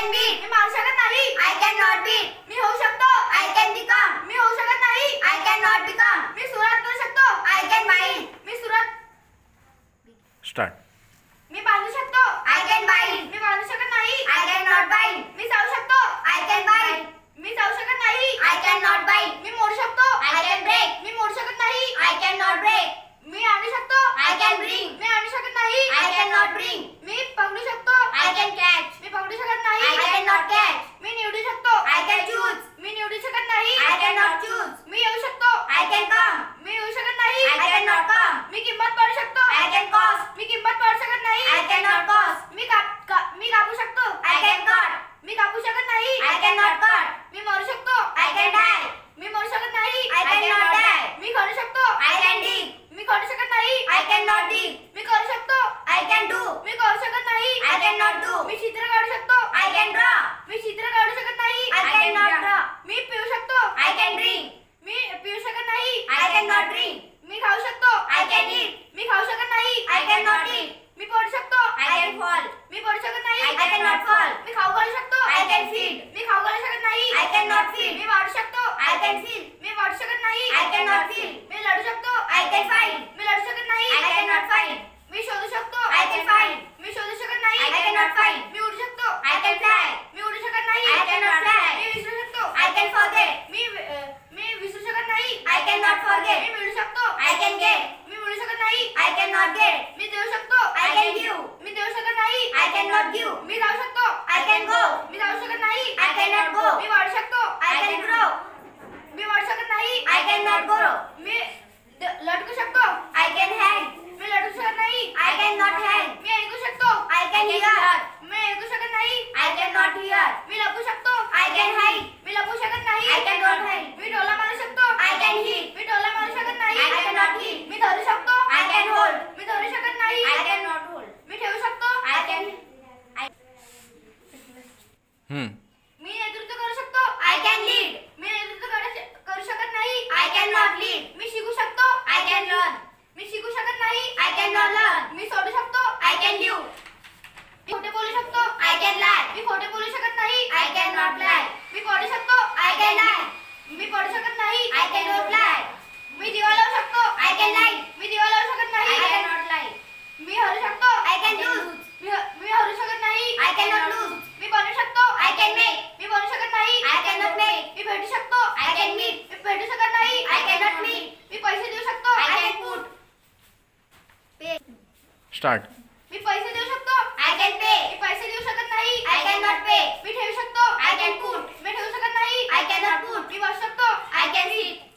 can beat. मी मारू शकत नाही. I cannot beat. मी होऊ शकतो. I can become. मी होऊ शकत नाही. I cannot become. मी सुरुवात करू शकतो. I can bind. मी सुरुवात स्टार्ट. मी बांधू शकतो. I can bind. मी बांधू शकत नाही. I cannot bind. मी चावू शकतो. I can bind. मी चावू शकत नाही. I cannot bind. मी मोडू शकतो. I can break. मी मोडू शकत नाही. I cannot break. मी आणू शकतो. I can bring. मी आणू शकत नाही. I cannot bring. मी पकडू शकतो. I can catch. मी पकडू शकत नाही. I cannot catch. मी निवडू शकतो. I can choose. मी निवडू शकत नाही. I cannot choose. मी येऊ शकतो. I can come. मी येऊ शकत नाही. I cannot come. मी किंमत पाडू शकतो. I can cause. मी किंमत पाडू शकत नाही. I cannot cause. मी कापू शकतो. I can cut. मी कापू शकत नाही. I cannot cut. मी मरू शकतो. I can die. मी मरू शकत नाही. I cannot die. मी खणू शकतो. I can dig. मी खणू शकत नाही. I cannot dig. मी करू शकतो. I can do. मी करू शकत नाही. I cannot do. मी चित्र काढू शकतो. I can draw. मी चित्र काढू शकत नाही. I cannot draw. मी पिऊ शकतो. I can drink. मी पिऊ शकत नाही. I cannot drink. मी खाऊ शकतो. I can eat. मी खाऊ शकत नाही. I cannot eat. मी पडू शकतो. I can fall. मी पडू शकत नाही. I cannot fall. मी खाऊ घालू शकतो. I can feed. मी खाऊ घालू शकत नाही. I cannot feed. मी वाढू शकतो. I can feel. मी वाढू शकत नाही. I cannot feel. मी लढू शकतो. I can fight. मी लढू शकत नाही. I cannot fight. मी शोधू शकतो. I can find. मी शोधू शकत नाही. I cannot find. मी उडू शकतो. I can fly. मी उडू शकत नाही. I cannot fly. मी विसरू शकतो. I can forget. मी विसरू शकत नाही. I cannot forget. मी मिळू शकतो. I can get. मी मिळू शकत नाही. I cannot get. मी देऊ शकतो. I can give. मी देऊ शकत नाही. I cannot give. मी जाऊ शकतो. I can go. मी जाऊ शकत नाही. I cannot go. मी वाढू शकतो. I can grow. मी वाढू शकत नाही. I cannot grow. मी लटकू शकतो. I can hang. मी लटकू शकत नाही. I cannot hang. मी ऐकू शकतो. I can hear. मी ऐकू शकत नाही. I cannot hear. मी लपू शकतो. I can hide. मी लपू शकत नाही. I cannot hide. मी डोला मारू शकतो. I can hit. मी डोला मारू शकत नाही. I cannot hit. मी धरू शकतो. I can hold. मी धरू शकत नाही. I cannot hold. मी ठेवू शकतो. I can. मी नेतृत्व करू शकतो. I can lead. मी नेतृत्व करू शकत नाही. I cannot lead. मी शिकू शकतो. I can learn. मी शिकू शकत नाही. I cannot learn. मी सोडू शकतो. I can live. मी खोटे बोलू शकतो. I can lie. मी खोटे बोलू शकत नाही. I cannot lie. मी पडू शकतो. I can lie. मी पडू शकत नाही. I cannot lie. मी दिवा लावू शकतो. I can lie. मी दिवा लावू शकत नाही. I cannot lie. मी हरू शकतो. I can lose. मी हरू शकत नाही. I cannot lose. मी बनू शकतो. I can make. मी बनू शकत नाही. I cannot make. मी भेटू शकतो. I can meet. मी भेटू शकत नाही. I cannot meet. मी पैसे देऊ शकतो. I can put. Pay. Start. मी पैसे देऊ शकतो. I can pay. मी पैसे देऊ शकत नाही. I cannot pay. मी ठेवू शकतो. I can put. मी ठेवू शकत नाही. I cannot put. मी बसू शकतो. I can sit.